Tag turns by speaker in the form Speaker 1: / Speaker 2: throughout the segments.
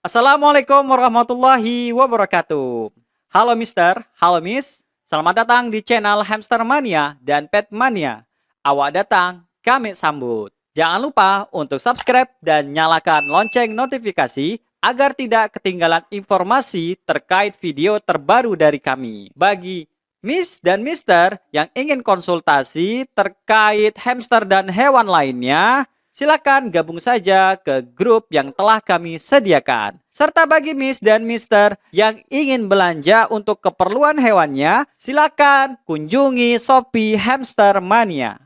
Speaker 1: Assalamualaikum warahmatullahi wabarakatuh. Halo Mister, halo Miss. Selamat datang di channel Hamster Mania dan Pet Mania. Awak datang, kami sambut. Jangan lupa untuk subscribe dan nyalakan lonceng notifikasi agar tidak ketinggalan informasi terkait video terbaru dari kami. Bagi Miss dan Mister yang ingin konsultasi terkait hamster dan hewan lainnya, silakan gabung saja ke grup yang telah kami sediakan. Serta bagi Miss dan Mister yang ingin belanja untuk keperluan hewannya, silakan kunjungi Shopee Hamster Mania.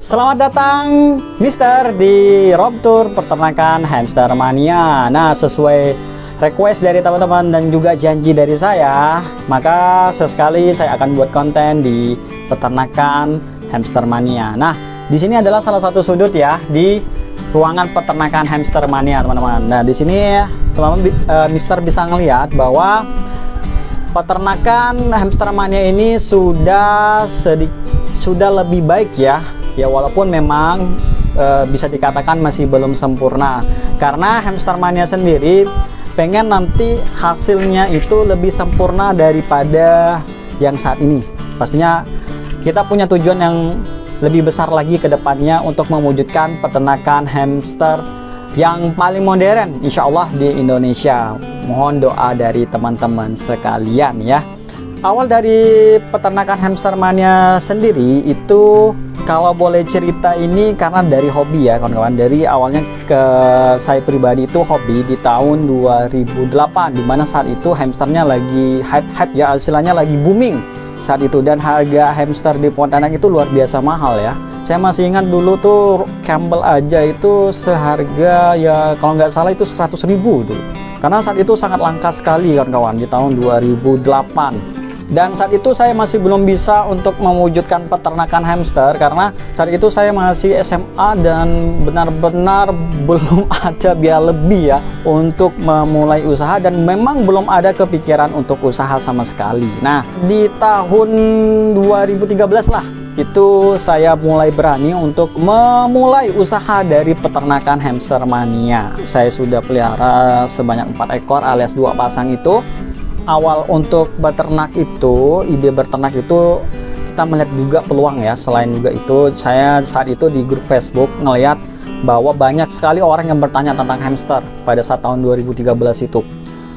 Speaker 1: Selamat datang Mister di Room Tour Peternakan Hamster Mania. Nah, sesuai request dari teman-teman dan juga janji dari saya, maka sesekali saya akan buat konten di Peternakan Hamster Mania. Nah, di sini adalah salah satu sudut ya di ruangan peternakan hamster mania, teman-teman. Nah, di sini teman-teman Mister bisa ngelihat bahwa peternakan hamster mania ini sudah lebih baik ya. Ya, walaupun memang bisa dikatakan masih belum sempurna. Karena hamster mania sendiri pengen nanti hasilnya itu lebih sempurna daripada yang saat ini. Pastinya kita punya tujuan yang lebih besar lagi ke depannya untuk mewujudkan peternakan hamster yang paling modern insya Allah di Indonesia. Mohon doa dari teman-teman sekalian ya. Awal dari peternakan hamster mania sendiri itu, kalau boleh cerita ini karena dari hobi ya kawan-kawan. Dari awalnya saya pribadi itu hobi di tahun 2008, dimana saat itu hamsternya lagi hype ya, istilahnya lagi booming saat itu, dan harga hamster di Pontianak itu luar biasa mahal ya. Saya masih ingat dulu tuh Campbell aja itu seharga ya kalau nggak salah itu 100.000 dulu, karena saat itu sangat langka sekali kawan-kawan di tahun 2008. Dan saat itu saya masih belum bisa untuk mewujudkan peternakan hamster karena saat itu saya masih SMA dan benar-benar belum ada biaya lebih ya untuk memulai usaha, dan memang belum ada kepikiran untuk usaha sama sekali. Nah, di tahun 2013 lah itu saya mulai berani untuk memulai usaha dari peternakan hamster mania. Saya sudah pelihara sebanyak 4 ekor alias 2 pasang itu. Awal untuk beternak itu, ide beternak itu kita melihat juga peluang ya. Selain juga itu, saya saat itu di grup Facebook ngelihat bahwa banyak sekali orang yang bertanya tentang hamster pada saat tahun 2013 itu.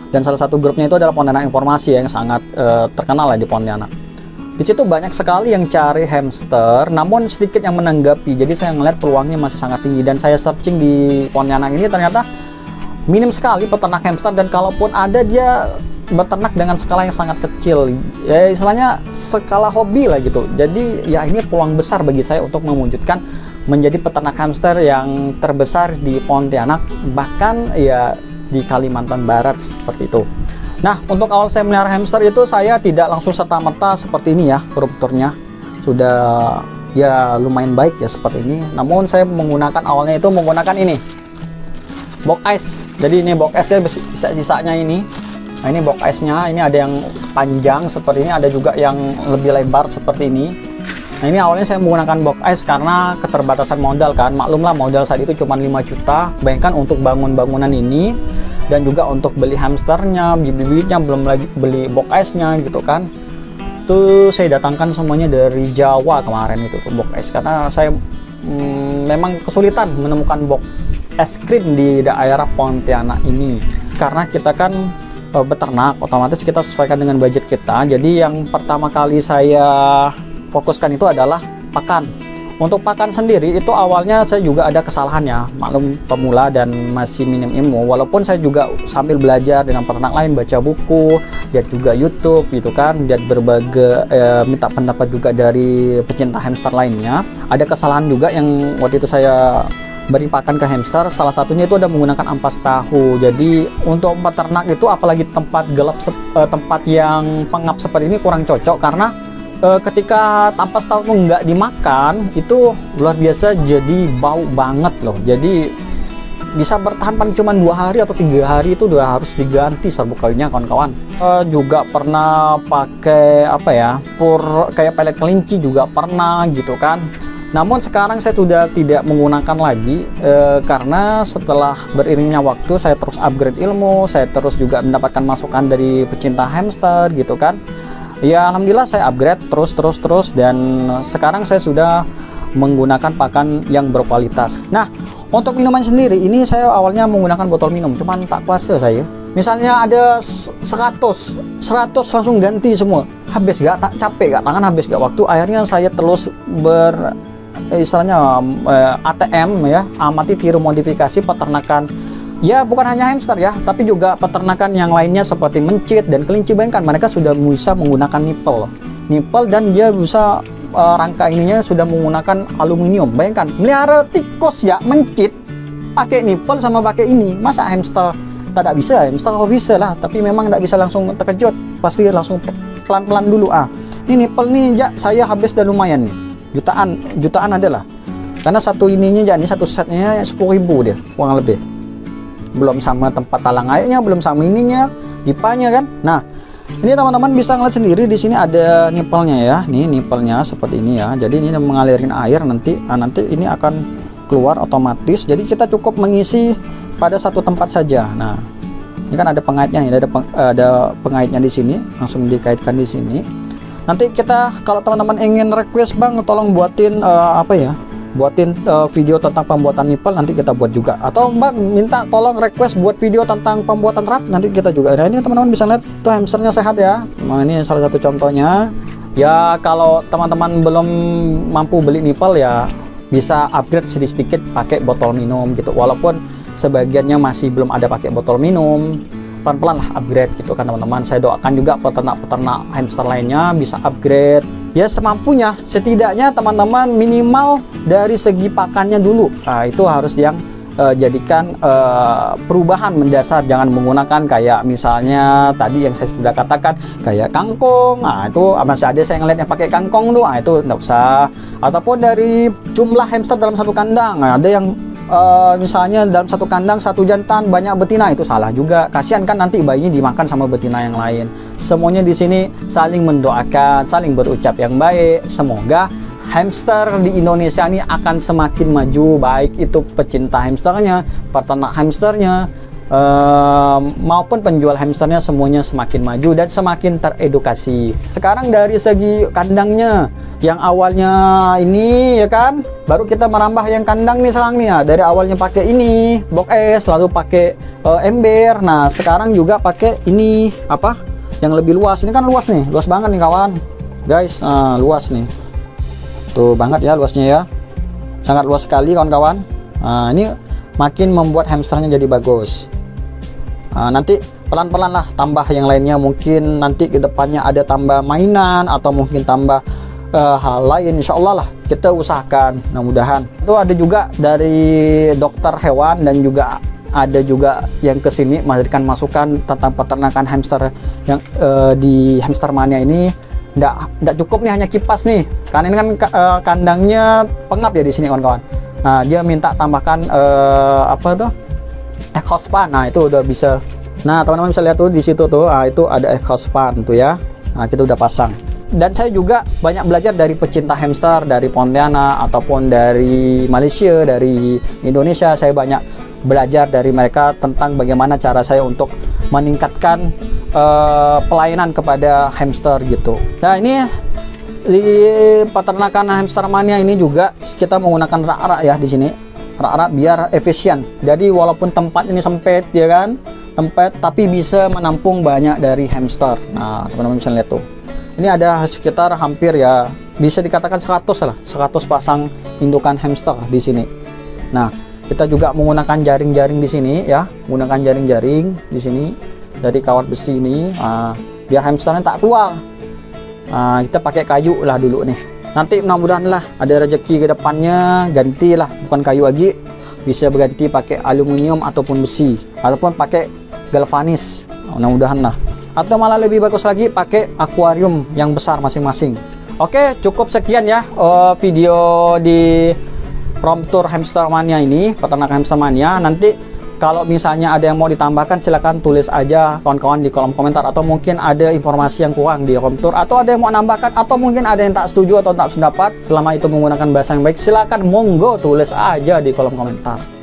Speaker 1: Dan salah satu grupnya itu adalah Pontianak Informasi yang sangat terkenal lah di Pontianak. Di situ banyak sekali yang cari hamster, namun sedikit yang menanggapi. Jadi saya ngelihat peluangnya masih sangat tinggi, dan saya searching di Pontianak ini ternyata minim sekali peternak hamster, dan kalaupun ada dia beternak dengan skala yang sangat kecil ya, istilahnya skala hobi lah gitu. Jadi ya ini peluang besar bagi saya untuk mewujudkan menjadi peternak hamster yang terbesar di Pontianak, bahkan ya di Kalimantan Barat seperti itu. Nah, untuk awal saya melihara hamster itu saya tidak langsung serta-merta seperti ini ya, strukturnya sudah ya lumayan baik ya seperti ini. Namun saya menggunakan awalnya itu menggunakan ini box ice. Jadi ini box ice-nya sisa-sisanya ini. Nah, ini box ice-nya, ini ada yang panjang seperti ini, ada juga yang lebih lebar seperti ini. Nah, ini awalnya saya menggunakan box ice karena keterbatasan modal kan. Maklumlah modal saat itu cuma 5 juta. Bayangkan untuk bangun bangunan ini dan juga untuk beli hamsternya, bibit-bibitnya, belum lagi beli box ice-nya gitu kan. Itu saya datangkan semuanya dari Jawa kemarin itu box ice, karena saya memang kesulitan menemukan box es krim di daerah Pontianak ini. Karena kita kan beternak, otomatis kita sesuaikan dengan budget kita. Jadi yang pertama kali saya fokuskan itu adalah pakan. Untuk pakan sendiri itu awalnya saya juga ada kesalahannya, maklum pemula dan masih minim ilmu. Walaupun saya juga sambil belajar dengan peternak lain, baca buku, lihat juga YouTube gitu kan, lihat berbagai minta pendapat juga dari pecinta hamster lainnya. Ada kesalahan juga yang waktu itu saya beri pakan ke hamster, salah satunya itu ada menggunakan ampas tahu. Jadi untuk peternak itu apalagi tempat gelap, tempat yang pengap seperti ini kurang cocok, karena ketika ampas tahu nggak dimakan itu luar biasa, jadi bau banget loh. Jadi bisa bertahan paling cuma 2 hari atau 3 hari itu udah harus diganti serbuk kayunya kawan-kawan. Juga pernah pakai apa ya, pur kayak pelet kelinci juga pernah gitu kan. Namun sekarang saya sudah tidak menggunakan lagi karena setelah beriringnya waktu saya terus upgrade ilmu, saya terus juga mendapatkan masukan dari pecinta hamster gitu kan. Ya alhamdulillah saya upgrade terus dan sekarang saya sudah menggunakan pakan yang berkualitas. Nah, untuk minuman sendiri ini saya awalnya menggunakan botol minum, cuman tak kuasa saya. Misalnya ada 100 langsung ganti semua. Habis gak, tak capek gak, tangan habis gak waktu. Akhirnya saya terus istilahnya ATM ya, amati tiru modifikasi peternakan. Ya bukan hanya hamster ya, tapi juga peternakan yang lainnya seperti mencit dan kelinci. Bayangkan mereka sudah bisa menggunakan nipple dan dia bisa rangka ininya sudah menggunakan aluminium. Bayangkan melihara tikus ya, mencit pakai nipple sama pakai ini. Masa hamster tidak bisa? Hamster kok bisa lah, tapi memang tidak bisa langsung terkejut, pasti langsung pelan-pelan dulu. Ini nipple nih ya, saya habis dan lumayan nih, jutaan adalah karena satu ininya ya, ini satu setnya 10.000 dia kurang lebih, belum sama tempat talang airnya, belum sama ininya pipanya kan. Nah ini teman-teman bisa ngeliat sendiri, di sini ada nipelnya ya, nih nipelnya seperti ini ya, jadi ini mengalirin air nanti ini akan keluar otomatis. Jadi kita cukup mengisi pada satu tempat saja. Nah ini kan ada pengaitnya, ada pengaitnya di sini, langsung dikaitkan di sini. Nanti kita kalau teman-teman ingin request bang tolong buatin buatin video tentang pembuatan nipple, nanti kita buat juga. Atau mbak minta tolong request buat video tentang pembuatan rak, nanti kita juga. Nah ini teman-teman bisa lihat tuh hamsternya sehat ya. Nah ini salah satu contohnya ya. Kalau teman-teman belum mampu beli nipple ya bisa upgrade sedikit pakai botol minum gitu, walaupun sebagiannya masih belum ada pakai botol minum, pelan-pelan lah upgrade gitu kan teman-teman. Saya doakan juga peternak-peternak hamster lainnya bisa upgrade ya semampunya, setidaknya teman-teman minimal dari segi pakannya dulu. Nah itu harus yang jadikan perubahan mendasar, jangan menggunakan kayak misalnya tadi yang saya sudah katakan kayak kangkung. Nah itu masih ada saya ngeliat yang pakai kangkung tuh, nah itu enggak usah. Ataupun dari jumlah hamster dalam satu kandang, nah, ada yang misalnya dalam satu kandang satu jantan banyak betina, itu salah juga. Kasihan kan nanti bayinya dimakan sama betina yang lain. Semuanya di sini saling mendoakan, saling berucap yang baik. Semoga hamster di Indonesia ini akan semakin maju, baik itu pecinta hamsternya, peternak hamsternya, maupun penjual hamsternya, semuanya semakin maju dan semakin teredukasi. Sekarang dari segi kandangnya, yang awalnya ini ya kan, baru kita merambah yang kandang nih sekarang nih ya. Dari awalnya pakai ini box es, lalu pakai ember. Nah sekarang juga pakai ini apa yang lebih luas. Ini kan luas nih, luas banget nih kawan guys. Luas nih tuh banget ya, luasnya ya, sangat luas sekali kawan-kawan. Nah ini makin membuat hamsternya jadi bagus. Nanti pelan-pelan lah tambah yang lainnya, mungkin nanti ke depannya ada tambah mainan atau mungkin tambah hal lain, insya Allah lah kita usahakan. Mudah-mudahan itu ada juga dari dokter hewan dan juga ada juga yang kesini memberikan masukan tentang peternakan hamster yang di Hamster Mania ini. Nggak cukup nih hanya kipas nih, karena ini kan kandangnya pengap ya di sini kawan-kawan. Nah dia minta tambahkan apa tuh, exhaust fan. Nah itu udah bisa. Nah teman-teman bisa lihat tuh di situ tuh, itu ada exhaust fan tuh ya. Nah kita udah pasang. Dan saya juga banyak belajar dari pecinta hamster dari Pontianak ataupun dari Malaysia, dari Indonesia. Saya banyak belajar dari mereka tentang bagaimana cara saya untuk meningkatkan pelayanan kepada hamster gitu. Nah ini di peternakan Hamster Mania ini juga kita menggunakan rak-rak ya di sini, rak-rak biar efisien. Jadi walaupun tempat ini sempit ya kan, tapi bisa menampung banyak dari hamster. Nah teman-teman bisa lihat tuh, ini ada sekitar hampir ya bisa dikatakan 100 lah, 100 pasang indukan hamster di sini. Nah kita juga menggunakan jaring-jaring di sini ya, menggunakan jaring-jaring di sini dari kawat besi ini, biar hamsternya tak keluar. Kita pakai kayu lah dulu nih. Nanti mudah-mudahan lah ada rezeki ke depannya, gantilah bukan kayu lagi, bisa berganti pakai aluminium ataupun besi ataupun pakai galvanis. Mudah-mudahan lah. Atau malah lebih bagus lagi pakai akuarium yang besar masing-masing. Oke, cukup sekian ya video di Prom Tour Hamster Mania ini, peternak Hamster Mania. Nanti Kalau misalnya ada yang mau ditambahkan, silahkan tulis aja kawan-kawan di kolom komentar, atau mungkin ada informasi yang kurang di home tour, atau ada yang mau nambahkan, atau mungkin ada yang tak setuju atau tak sependapat selama itu menggunakan bahasa yang baik, silahkan monggo tulis aja di kolom komentar.